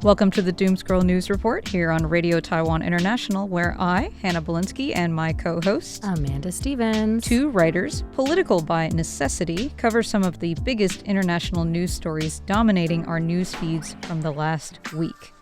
Welcome to the Doomscroll News Report here on Radio Taiwan International, where I, Hannah Belinsky, and my co-host, Amanda Stevens, two writers, political by necessity, cover some of the biggest international news stories dominating our news feeds from the last week.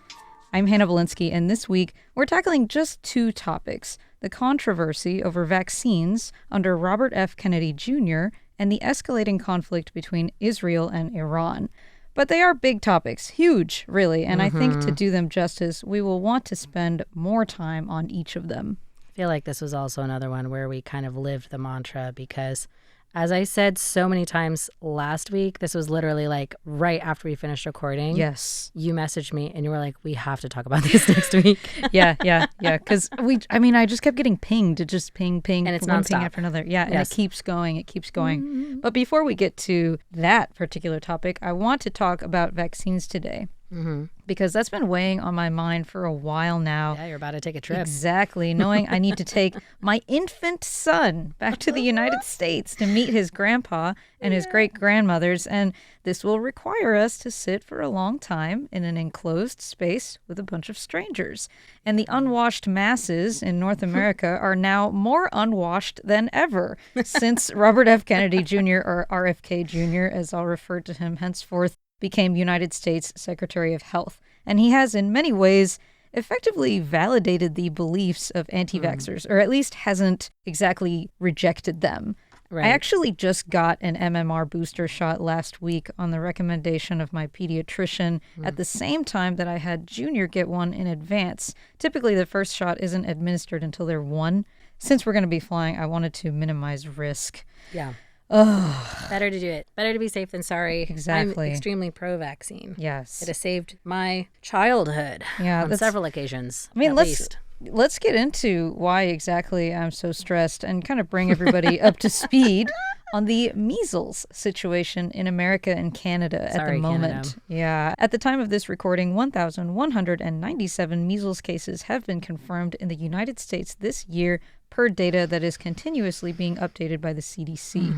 I'm Hannah Belinsky, and this week we're tackling just two topics: the controversy over vaccines under Robert F. Kennedy Jr. and the escalating conflict between Israel and Iran. But they are big topics, huge, really, and I think to do them justice, we will want to spend more time on each of them. I feel like this was also another one where we kind of lived the mantra because, as I said so many times last week, this was literally like right after we finished recording. Yes. You messaged me and you were like, we have to talk about this next week. Yeah. Because I just kept getting pinged. It just ping, and it's one nonstop. thing after another. Yeah, and Yes. it keeps going. Mm-hmm. But before we get to that particular topic, I want to talk about vaccines today. Mm-hmm. Because that's been weighing on my mind for a while now. Yeah, you're about to take a trip. Exactly. Knowing I need to take my infant son back to the United States to meet his grandpa and his great-grandmothers. And this will require us to sit for a long time in an enclosed space with a bunch of strangers. And the unwashed masses in North America are now more unwashed than ever since Robert F. Kennedy Jr., or RFK Jr., as I'll refer to him henceforth, became United States Secretary of Health. And he has, in many ways, effectively validated the beliefs of anti-vaxxers, or at least hasn't exactly rejected them. Right. I actually just got an MMR booster shot last week on the recommendation of my pediatrician at the same time that I had Junior get one in advance. Typically, the first shot isn't administered until they're 1. Since we're going to be flying, I wanted to minimize risk. Yeah. Oh, Better to do it. Better to be safe than sorry. Exactly. I'm extremely pro-vaccine. yes. It has saved my childhood Yeah, on several occasions, I mean, at let's least. let's get into why exactly I'm so stressed and kind of bring everybody up to speed on the measles situation in America and Canada at Sorry, the moment. Canada. Yeah. At the time of this recording, 1,197 measles cases have been confirmed in the United States this year per data that is continuously being updated by the CDC.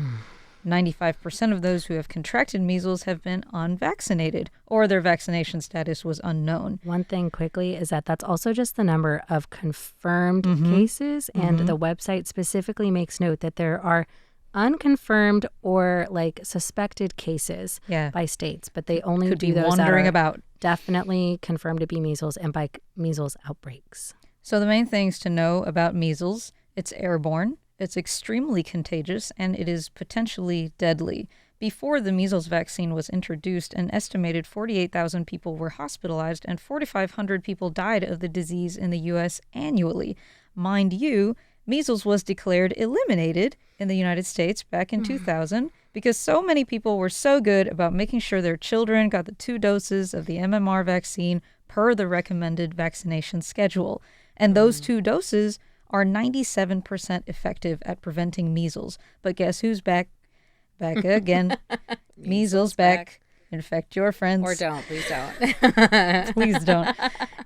95% of those who have contracted measles have been unvaccinated, or their vaccination status was unknown. One thing quickly is that that's also just the number of confirmed cases, and the website specifically makes note that there are unconfirmed or like suspected cases by states, but they only Could do be those that wandering are about. definitely confirmed to be measles and by measles outbreaks. So the main things to know about measles: it's airborne, it's extremely contagious, and it is potentially deadly. Before the measles vaccine was introduced, an estimated 48,000 people were hospitalized and 4,500 people died of the disease in the U.S. annually. Mind you, measles was declared eliminated in the United States back in 2000 because so many people were so good about making sure their children got the 2 doses of the MMR vaccine per the recommended vaccination schedule. And those 2 doses are 97% effective at preventing measles. But guess who's back? Back again. Measles back. Infect your friends. Or don't, please don't. Please don't.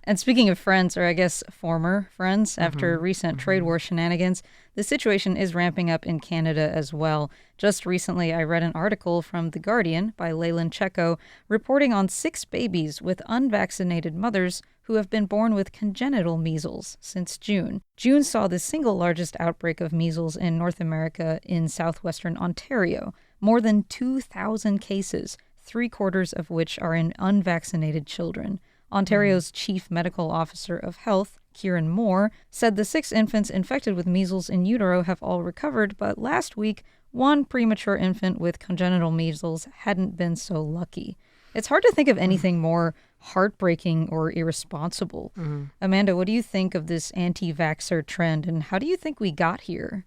And speaking of friends, or I guess former friends, after recent trade war shenanigans, the situation is ramping up in Canada as well. Just recently, I read an article from The Guardian by Leyland Cecco reporting on 6 babies with unvaccinated mothers who have been born with congenital measles since June. June saw the single largest outbreak of measles in North America in southwestern Ontario. More than 2,000 cases, 3/4 of which are in unvaccinated children. Ontario's chief medical officer of health, Kieran Moore, said the 6 infants infected with measles in utero have all recovered, but last week, 1 premature infant with congenital measles hadn't been so lucky. It's hard to think of anything more heartbreaking or irresponsible. Amanda, what do you think of this anti-vaxxer trend, and how do you think we got here?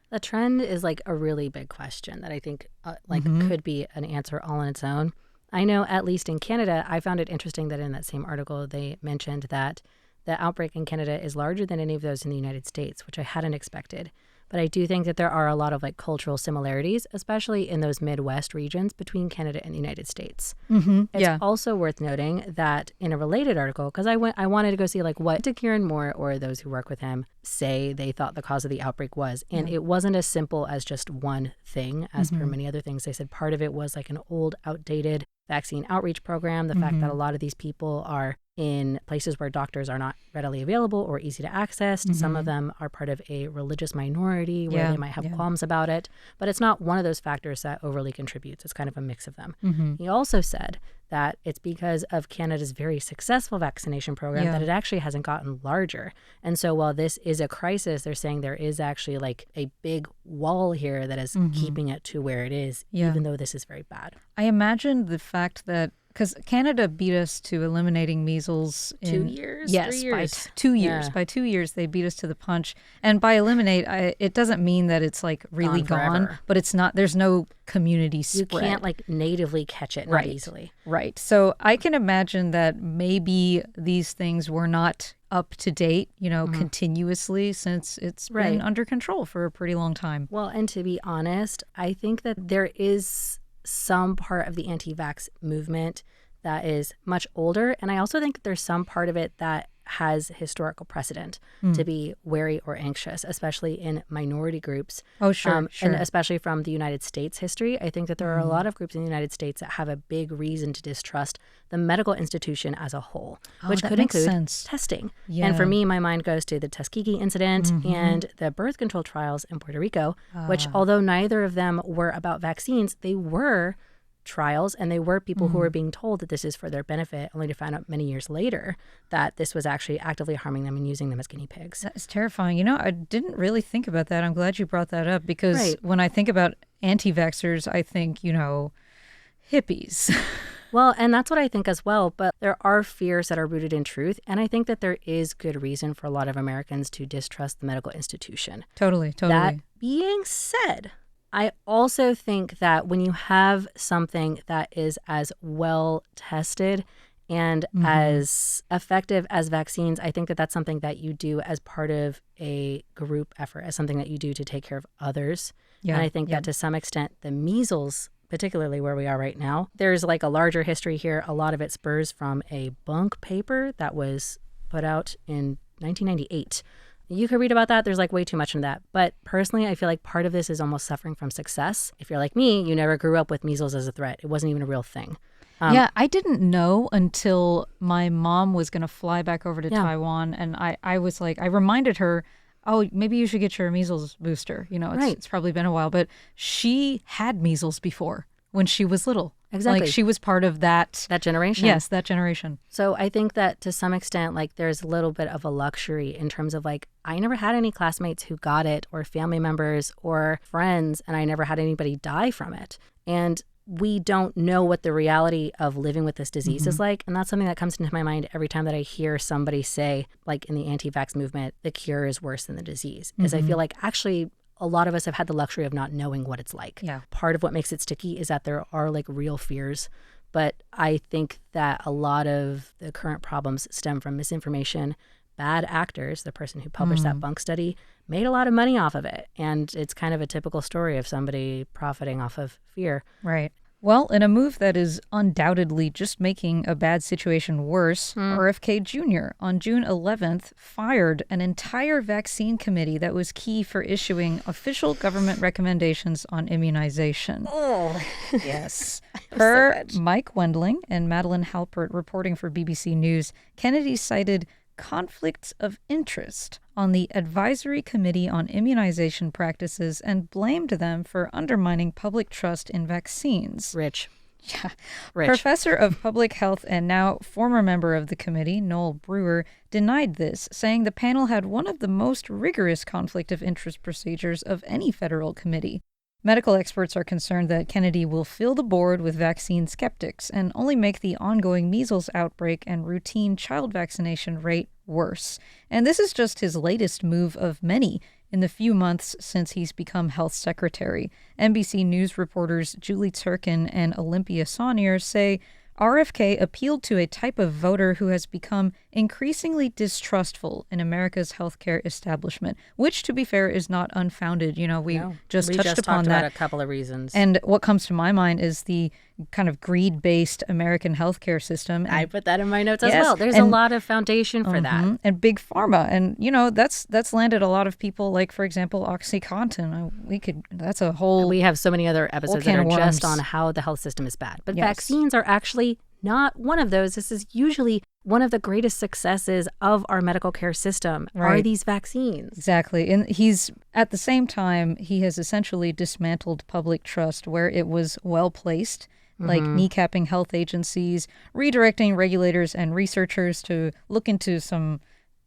The trend is like a really big question that I think could be an answer all on its own. I know at least in Canada, I found it interesting that in that same article, they mentioned that the outbreak in Canada is larger than any of those in the United States, which I hadn't expected. But I do think that there are a lot of like cultural similarities, especially in those Midwest regions between Canada and the United States. It's also worth noting that in a related article, because I wanted to go see like what did Kieran Moore or those who work with him say they thought the cause of the outbreak was. And it wasn't as simple as just one thing, as per many other things. They said part of it was like an old, outdated vaccine outreach program. The fact that a lot of these people are in places where doctors are not readily available or easy to access. Some of them are part of a religious minority where they might have qualms about it. But it's not one of those factors that overly contributes. It's kind of a mix of them. He also said that it's because of Canada's very successful vaccination program that it actually hasn't gotten larger. And so while this is a crisis, they're saying there is actually like a big wall here that is keeping it to where it is, even though this is very bad. I imagine the fact that because Canada beat us to eliminating measles in 2 years? Yes, 3 years. by 2 years. By 2 years, they beat us to the punch. And by eliminate, it doesn't mean that it's like really gone, but it's not. There's no community spread. You can't like natively catch it not easily. Right. So I can imagine that maybe these things were not up to date, continuously since it's been under control for a pretty long time. Well, and to be honest, I think that there is some part of the anti-vax movement that is much older. And I also think that there's some part of it that has historical precedent to be wary or anxious, especially in minority groups. Oh, sure. And especially from the United States history. I think that there are a lot of groups in the United States that have a big reason to distrust the medical institution as a whole, which could include testing. Yeah. And for me, my mind goes to the Tuskegee incident and the birth control trials in Puerto Rico, which although neither of them were about vaccines, they were trials, and they were people who were being told that this is for their benefit, only to find out many years later that this was actually actively harming them and using them as guinea pigs. That is terrifying. I didn't really think about that. I'm glad you brought that up because when I think about anti-vaxxers, I think, hippies. Well, and that's what I think as well. But there are fears that are rooted in truth. And I think that there is good reason for a lot of Americans to distrust the medical institution. Totally. That being said, I also think that when you have something that is as well tested and as effective as vaccines, I think that that's something that you do as part of a group effort, as something that you do to take care of others. And I think that to some extent, the measles, particularly where we are right now, there's like a larger history here. A lot of it spurs from a bunk paper that was put out in 1998. You could read about that. There's like way too much in that. But personally, I feel like part of this is almost suffering from success. If you're like me, you never grew up with measles as a threat. It wasn't even a real thing. I didn't know until my mom was going to fly back over to Taiwan. And I was like, I reminded her, oh, maybe you should get your measles booster. It's probably been a while. But she had measles before when she was little. Exactly. Like she was part of that generation. Yes, that generation. So I think that to some extent, like there's a little bit of a luxury in terms of like, I never had any classmates who got it or family members or friends, and I never had anybody die from it. And we don't know what the reality of living with this disease is like. And that's something that comes into my mind every time that I hear somebody say, like in the anti-vax movement, the cure is worse than the disease. Is I feel like actually a lot of us have had the luxury of not knowing what it's like. Yeah. Part of what makes it sticky is that there are like real fears. But I think that a lot of the current problems stem from misinformation. Bad actors, the person who published that bunk study, made a lot of money off of it. And it's kind of a typical story of somebody profiting off of fear. Right. Well, in a move that is undoubtedly just making a bad situation worse, RFK Jr. on June 11th fired an entire vaccine committee that was key for issuing official government recommendations on immunization. Oh, yes. Per Mike Wendling and Madeline Halpert reporting for BBC News, Kennedy cited conflicts of interest on the Advisory Committee on Immunization Practices and blamed them for undermining public trust in vaccines. Rich. Yeah. Professor of Public Health and now former member of the committee, Noel Brewer, denied this, saying the panel had one of the most rigorous conflict of interest procedures of any federal committee. Medical experts are concerned that Kennedy will fill the board with vaccine skeptics and only make the ongoing measles outbreak and routine child vaccination rate worse. And this is just his latest move of many in the few months since he's become health secretary. NBC News reporters Julie Tsirkin and Olympia Sonnier say RFK appealed to a type of voter who has become increasingly distrustful in America's healthcare establishment, which, to be fair, is not unfounded. We just touched upon that. About a couple of reasons. And what comes to my mind is the kind of greed-based American healthcare system. And, I put that in my notes as well. There's a lot of foundation for that. And big pharma. And, that's landed a lot of people, like, for example, OxyContin. We have so many other episodes that are just on how the health system is bad. But vaccines are actually not one of those. This is usually one of the greatest successes of our medical care system are these vaccines. Exactly. And he's, at the same time, he has essentially dismantled public trust where it was well placed, like kneecapping health agencies, redirecting regulators and researchers to look into some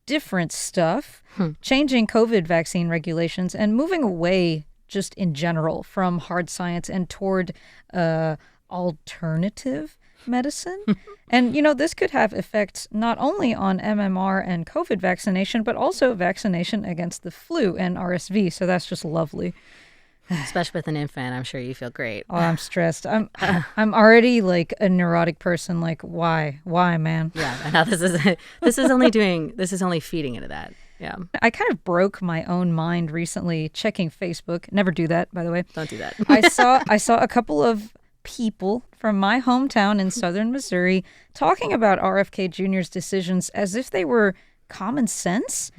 different stuff, changing COVID vaccine regulations, and moving away just in general from hard science and toward alternative medicine. And, this could have effects not only on MMR and COVID vaccination, but also vaccination against the flu and RSV. So that's just lovely. Especially with an infant, I'm sure you feel great. Oh, I'm stressed. I'm already like a neurotic person. Like, why, man? Yeah, and now this is only feeding into that. Yeah. I kind of broke my own mind recently checking Facebook. Never do that, by the way. Don't do that. I saw a couple of people from my hometown in southern Missouri talking about RFK Jr.'s decisions as if they were common sense.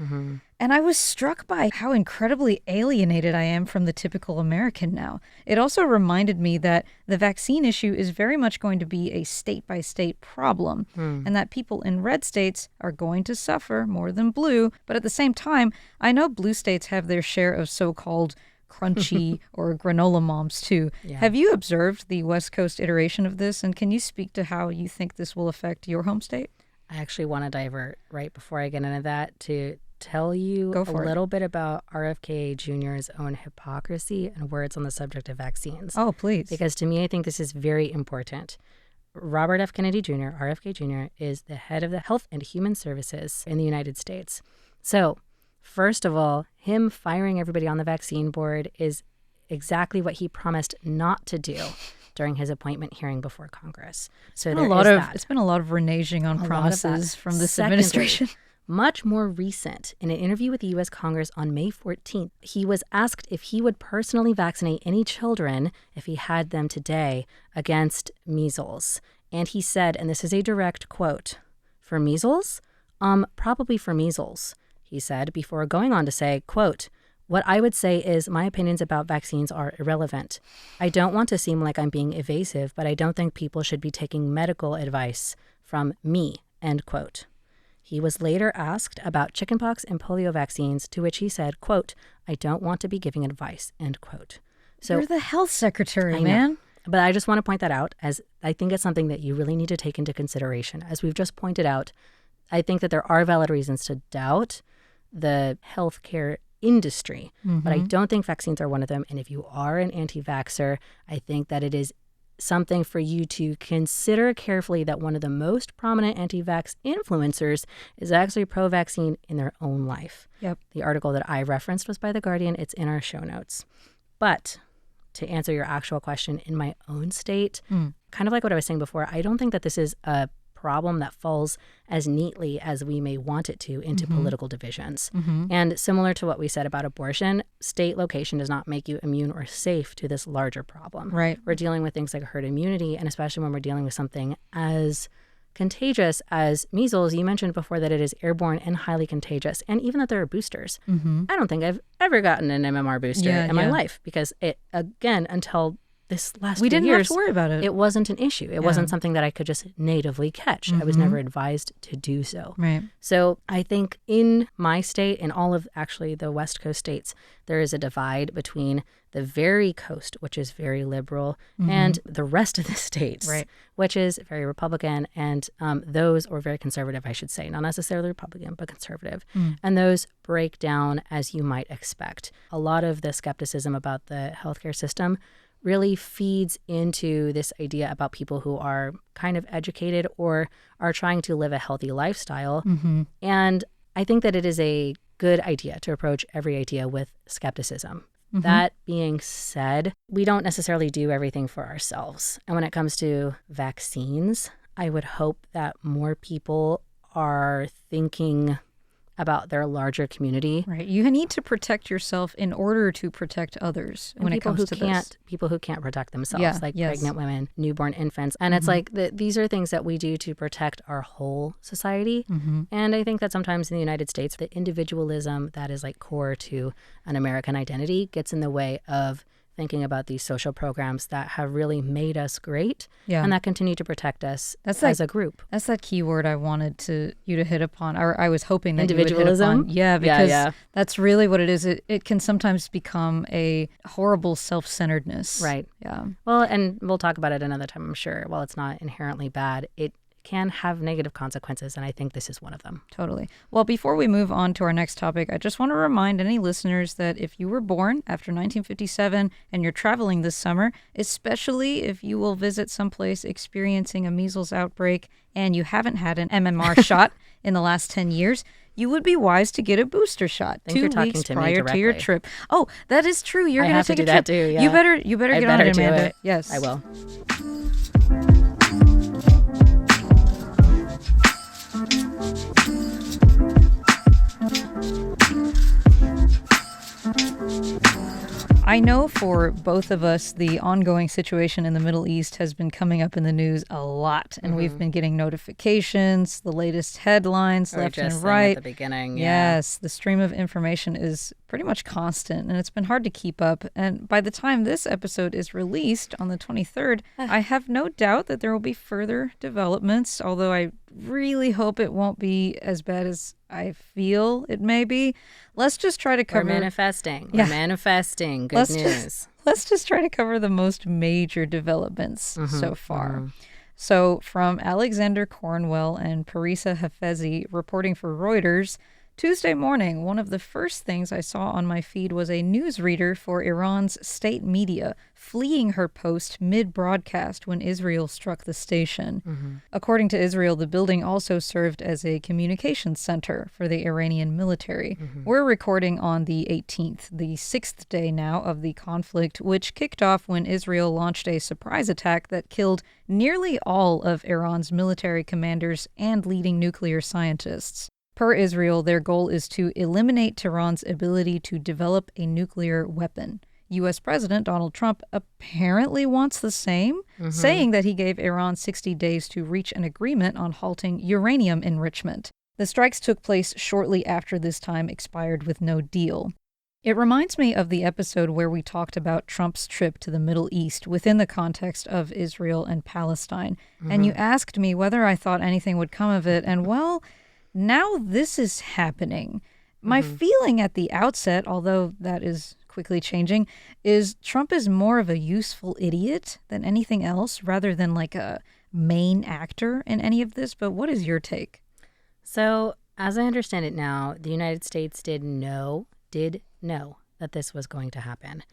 And I was struck by how incredibly alienated I am from the typical American now. It also reminded me that the vaccine issue is very much going to be a state-by-state problem, and that people in red states are going to suffer more than blue. But at the same time, I know blue states have their share of so-called crunchy or granola moms too. Yeah. Have you observed the West Coast iteration of this, and can you speak to how you think this will affect your home state? I actually want to divert right before I get into that to tell you a little bit about RFK Jr.'s own hypocrisy and words on the subject of vaccines. Oh, please. Because to me, I think this is very important. Robert F. Kennedy Jr., RFK Jr., is the head of the Health and Human Services in the United States. So, first of all, him firing everybody on the vaccine board is exactly what he promised not to do during his appointment hearing before Congress. So it's been a lot of reneging on promises from this administration. Much more recent, in an interview with the U.S. Congress on May 14th, he was asked if he would personally vaccinate any children, if he had them today, against measles. And he said, and this is a direct quote, "For measles? Probably for measles," he said, before going on to say, quote, "What I would say is my opinions about vaccines are irrelevant. I don't want to seem like I'm being evasive, but I don't think people should be taking medical advice from me," end quote. He was later asked about chickenpox and polio vaccines, to which he said, quote, "I don't want to be giving advice," end quote. So you're the health secretary, man. But I just want to point that out, as I think it's something that you really need to take into consideration. As we've just pointed out, I think that there are valid reasons to doubt the healthcare industry, but I don't think vaccines are one of them. And if you are an anti-vaxxer, I think that it is something for you to consider carefully that one of the most prominent anti-vax influencers is actually pro-vaccine in their own life. Yep. The article that I referenced was by The Guardian. It's in our show notes. But to answer your actual question, in my own state, kind of like what I was saying before, I don't think that this is a problem that falls as neatly as we may want it to into political divisions. And similar to what we said about abortion, state location does not make you immune or safe to this larger problem. Right. We're dealing with things like herd immunity, and especially when we're dealing with something as contagious as measles. You mentioned before that it is airborne and highly contagious, and even that there are boosters. I don't think I've ever gotten an MMR booster in my life, because it, again, until this last few years, we didn't have to worry about it. It wasn't an issue. It wasn't something that I could just natively catch. I was never advised to do so. Right. So I think in my state, in all of actually the West Coast states, there is a divide between the very coast, which is very liberal, and the rest of the states, which is very Republican, and those, or very conservative, I should say, not necessarily Republican, but conservative. And those break down as you might expect. A lot of the skepticism about the healthcare system really feeds into this idea about people who are kind of educated or are trying to live a healthy lifestyle. And I think that it is a good idea to approach every idea with skepticism. That being said, we don't necessarily do everything for ourselves. And when it comes to vaccines, I would hope that more people are thinking about their larger community. Right. You need to protect yourself in order to protect others when it comes to this. People who can't protect themselves, like pregnant women, newborn infants. And it's like these are things that we do to protect our whole society. And I think that sometimes in the United States, the individualism that is like core to an American identity gets in the way of thinking about these social programs that have really made us great Yeah. and that continue to protect us as a group. That's that key word I wanted you to hit upon, or I was hoping that you would hit Individualism? upon. Yeah, because Yeah. that's really what it is. It can sometimes become a horrible self-centeredness. Right. Yeah. Well, and we'll talk about it another time, I'm sure. While it's not inherently bad, it can have negative consequences, and I think this is one of them. Totally. Well, before we move on to our next topic, I just want to remind any listeners that if you were born after 1957 and you're traveling this summer, especially if you will visit someplace experiencing a measles outbreak and you haven't had an MMR shot in the last 10 years, you would be wise to get a booster shot I think you're 2 talking weeks to me prior to your directly. trip. Oh, that is true. You're I going have to to take do a trip. that too, yeah. You better I get better on it, do Amanda. it. Yes. I will. I know for both of us, the ongoing situation in the Middle East has been coming up in the news a lot, and we've been getting notifications, the latest headlines, left and right. At the beginning, yeah. Yes, the stream of information is pretty much constant, and it's been hard to keep up. And by the time this episode is released on the 23rd, I have no doubt that there will be further developments, although I really hope it won't be as bad as I feel it may be. Let's just try to cover... We're manifesting. Yeah. We're manifesting. Good news. Let's just try to cover the most major developments so far. So from Alexander Cornwell and Parisa Hafezi reporting for Reuters, Tuesday morning, one of the first things I saw on my feed was a newsreader for Iran's state media fleeing her post mid-broadcast when Israel struck the station. According to Israel, the building also served as a communications center for the Iranian military. We're recording on the 18th, the 6th day now of the conflict, which kicked off when Israel launched a surprise attack that killed nearly all of Iran's military commanders and leading nuclear scientists. Per Israel, their goal is to eliminate Tehran's ability to develop a nuclear weapon. U.S. President Donald Trump apparently wants the same, saying that he gave Iran 60 days to reach an agreement on halting uranium enrichment. The strikes took place shortly after this time expired with no deal. It reminds me of the episode where we talked about Trump's trip to the Middle East within the context of Israel and Palestine. And you asked me whether I thought anything would come of it, and well... now this is happening. My feeling at the outset, although that is quickly changing, is Trump is more of a useful idiot than anything else, rather than like a main actor in any of this. But what is your take? So, as I understand it now, the United States did know that this was going to happen.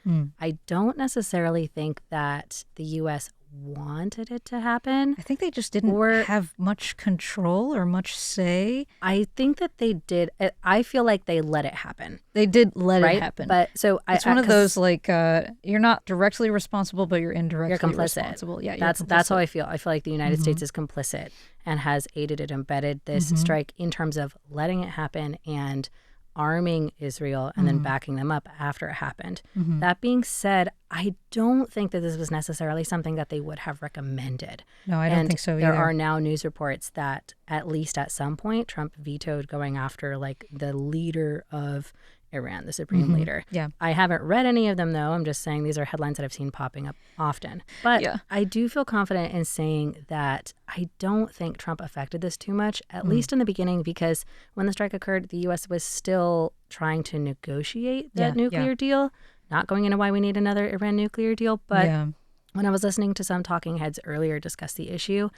I don't necessarily think that the U.S. wanted it to happen. I think they just didn't have much control or much say. I think that they did. I feel like they let it happen. They did let right? it happen. But so it's one of those like you're not directly responsible, but you're indirectly responsible. Yeah, that's how I feel. I feel like the United States is complicit and has aided and embedded this strike in terms of letting it happen and arming Israel and then backing them up after it happened. That being said, I don't think that this was necessarily something that they would have recommended. No, I don't think so either. There are now news reports that at least at some point Trump vetoed going after like the leader of Iran, the supreme leader. Yeah. I haven't read any of them, though. I'm just saying these are headlines that I've seen popping up often. But I do feel confident in saying that I don't think Trump affected this too much, at least in the beginning, because when the strike occurred, the U.S. was still trying to negotiate that nuclear deal, not going into why we need another Iran nuclear deal. But when I was listening to some talking heads earlier discuss the issue,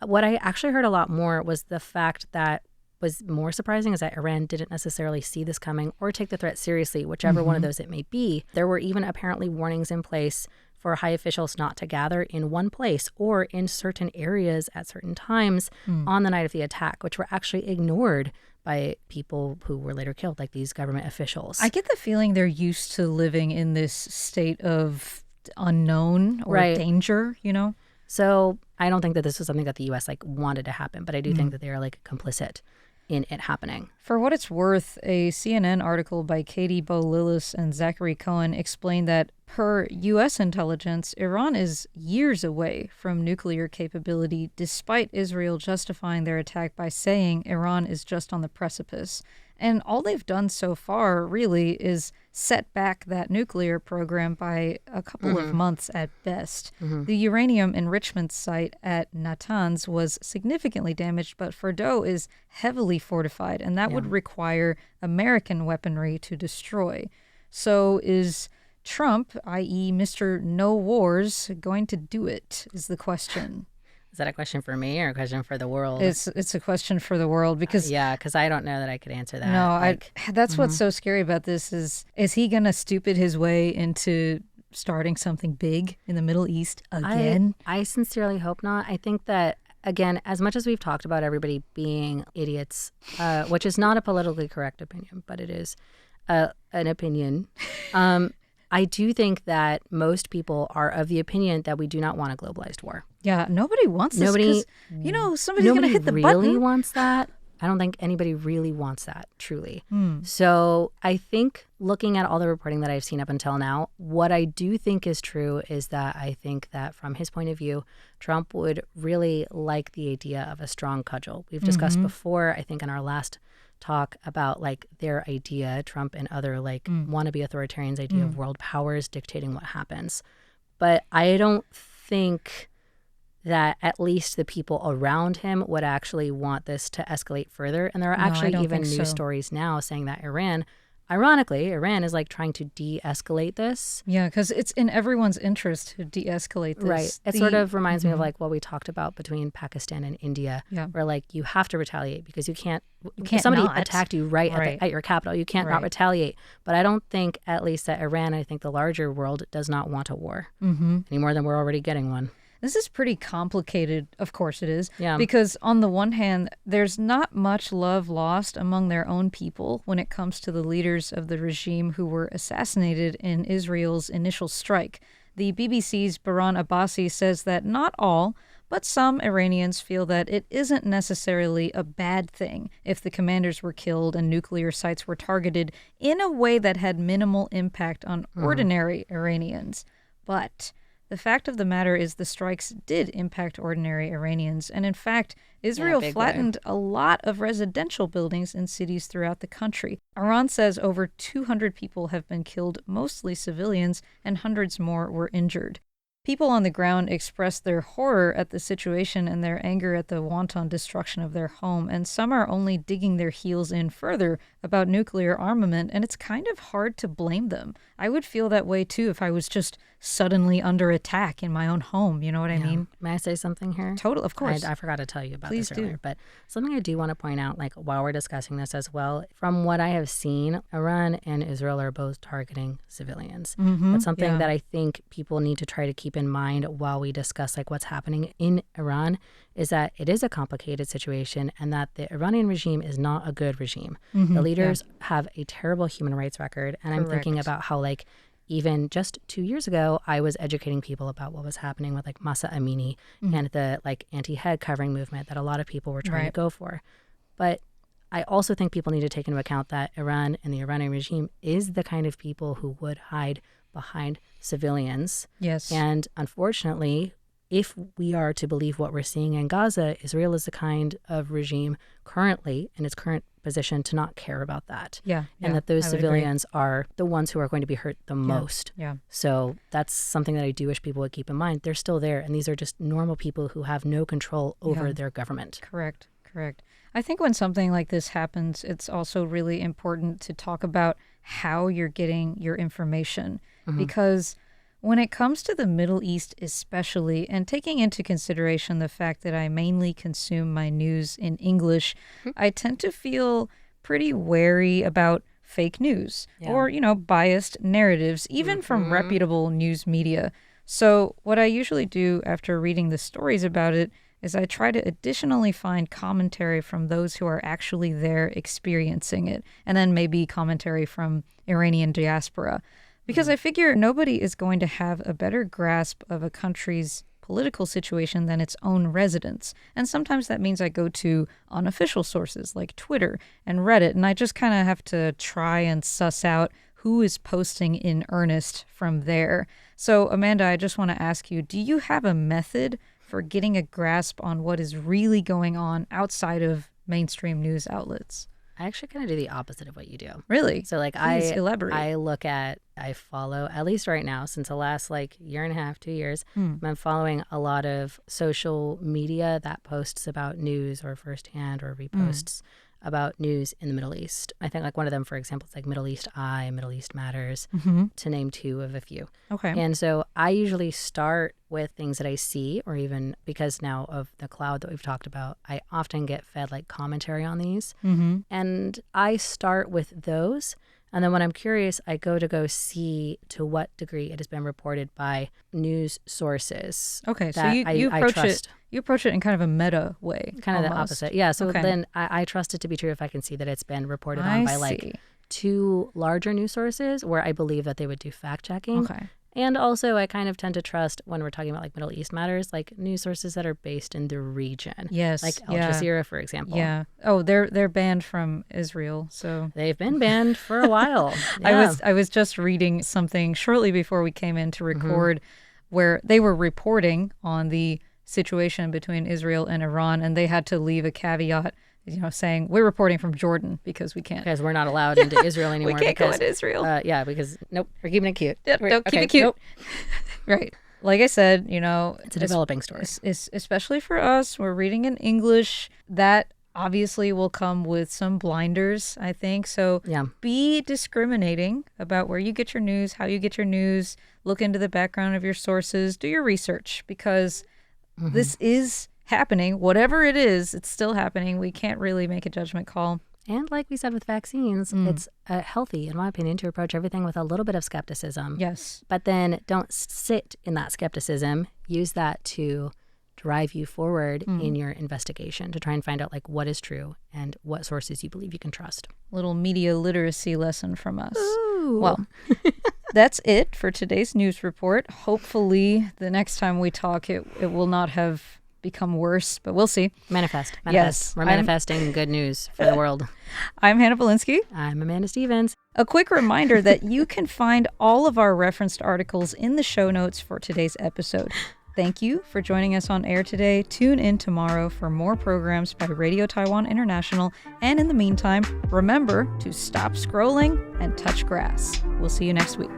what I actually heard a lot more was the fact that was more surprising is that Iran didn't necessarily see this coming or take the threat seriously, whichever one of those it may be. There were even apparently warnings in place for high officials not to gather in one place or in certain areas at certain times on the night of the attack, which were actually ignored by people who were later killed, like these government officials. I get the feeling they're used to living in this state of unknown or danger, you know? So I don't think that this was something that the U.S. like wanted to happen, but I do think that they are like complicit in it happening. For what it's worth, a CNN article by Katie Bo Lillis and Zachary Cohen explained that per U.S. intelligence, Iran is years away from nuclear capability, despite Israel justifying their attack by saying Iran is just on the precipice. And all they've done so far, really, is set back that nuclear program by a couple of months at best. The uranium enrichment site at Natanz was significantly damaged, but Fordow is heavily fortified, and that would require American weaponry to destroy. So is Trump, i.e. Mr. No Wars, going to do it, is the question. Is that a question for me or a question for the world? It's a question for the world because because I don't know that I could answer that. No, that's what's so scary about this is he going to stupid his way into starting something big in the Middle East again? I sincerely hope not. I think that, again, as much as we've talked about everybody being idiots, which is not a politically correct opinion, but it is an opinion. I do think that most people are of the opinion that we do not want a globalized war. Yeah, nobody wants this. Somebody's going to hit the button. Nobody really wants that. I don't think anybody really wants that, truly. So I think looking at all the reporting that I've seen up until now, what I do think is true is that I think that from his point of view, Trump would really like the idea of a strong cudgel. We've discussed before, I think in our last talk about like their idea, Trump and other like wannabe authoritarians' idea of world powers dictating what happens. But I don't think that at least the people around him would actually want this to escalate further. And there are actually even news stories now saying that Iran is like trying to de-escalate this. Yeah, because it's in everyone's interest to de-escalate this. Right. It sort of reminds me of like what we talked about between Pakistan and India, where like you have to retaliate because you can't somebody attacked you at your capital. You can't not retaliate. But I don't think, at least that Iran, I think the larger world does not want a war any more than we're already getting one. This is pretty complicated, of course it is, Yeah. because on the one hand, there's not much love lost among their own people when it comes to the leaders of the regime who were assassinated in Israel's initial strike. The BBC's Baran Abbasi says that not all, but some Iranians feel that it isn't necessarily a bad thing if the commanders were killed and nuclear sites were targeted in a way that had minimal impact on ordinary Iranians. But the fact of the matter is the strikes did impact ordinary Iranians. And in fact, Israel flattened a lot of residential buildings in cities throughout the country. Iran says over 200 people have been killed, mostly civilians, and hundreds more were injured. People on the ground expressed their horror at the situation and their anger at the wanton destruction of their home, and some are only digging their heels in further about nuclear armament, and it's kind of hard to blame them. I would feel that way too if I was just suddenly under attack in my own home, you know what I mean? May I say something here? Total, of course. I forgot to tell you about Please this earlier, do. but something I do want to point out, like while we're discussing this as well, from what I have seen, Iran and Israel are both targeting civilians. But something that I think people need to try to keep in mind while we discuss like what's happening in Iran is that it is a complicated situation and that the Iranian regime is not a good regime. The leaders have a terrible human rights record, and I'm thinking about how like even just 2 years ago, I was educating people about what was happening with like Masa Amini and the like anti-head covering movement that a lot of people were trying to go for. But I also think people need to take into account that Iran and the Iranian regime is the kind of people who would hide behind civilians. Yes. And unfortunately, if we are to believe what we're seeing in Gaza, Israel is the kind of regime currently in its current position to not care about that. And that those civilians are the ones who are going to be hurt the most. So that's something that I do wish people would keep in mind. They're still there, and these are just normal people who have no control over their government. Correct. I think when something like this happens, it's also really important to talk about how you're getting your information. Because when it comes to the Middle East especially, and taking into consideration the fact that I mainly consume my news in English, I tend to feel pretty wary about fake news or, biased narratives, even from reputable news media. So what I usually do after reading the stories about it is I try to additionally find commentary from those who are actually there experiencing it, and then maybe commentary from Iranian diaspora. Because I figure nobody is going to have a better grasp of a country's political situation than its own residents. And sometimes that means I go to unofficial sources like Twitter and Reddit, and I just kind of have to try and suss out who is posting in earnest from there. So, Amanda, I just want to ask you, do you have a method for getting a grasp on what is really going on outside of mainstream news outlets? I actually kind of do the opposite of what you do. Really? So like Please elaborate. I follow, at least right now, since the last like year and a half, 2 years, I'm following a lot of social media that posts about news or firsthand or reposts about news in the Middle East. I think like one of them, for example, is like Middle East Eye, Middle East Matters, to name two of a few. Okay. And so I usually start with things that I see, or even because now of the cloud that we've talked about, I often get fed like commentary on these. And I start with those. And then when I'm curious, I go see to what degree it has been reported by news sources. Okay, so you approach it in kind of a meta way. Kind of almost. the opposite. Yeah, so then I trust it to be true if I can see that it's been reported on by like two larger news sources where I believe that they would do fact checking. Okay. And also I kind of tend to trust when we're talking about like Middle East matters, like news sources that are based in the region. Yes. Like Al Jazeera, for example. Yeah. Oh, they're banned from Israel, so they've been banned for a while. Yeah. I was just reading something shortly before we came in to record where they were reporting on the situation between Israel and Iran, and they had to leave a caveat, saying we're reporting from Jordan because we can't. Because we're not allowed into Israel anymore. We can't go into Israel. Because nope, we're keeping it cute. Yep, keep it cute. Nope. Right. Like I said, it's a developing story. Especially for us, we're reading in English. That obviously will come with some blinders, I think. So be discriminating about where you get your news, how you get your news. Look into the background of your sources. Do your research, because this is happening. Whatever it is, it's still happening. We can't really make a judgment call. And like we said with vaccines, it's healthy, in my opinion, to approach everything with a little bit of skepticism. Yes. But then don't sit in that skepticism. Use that to drive you forward in your investigation to try and find out like what is true and what sources you believe you can trust. Little media literacy lesson from us. Ooh. Well, that's it for today's news report. Hopefully the next time we talk, it will not have become worse, but we'll see. Manifest. Yes. We're manifesting good news for the world. I'm Hannah Belinsky. I'm Amanda Stevens. A quick reminder that you can find all of our referenced articles in the show notes for today's episode. Thank you for joining us on air today. Tune in tomorrow for more programs by Radio Taiwan International. And in the meantime, remember to stop scrolling and touch grass. We'll see you next week.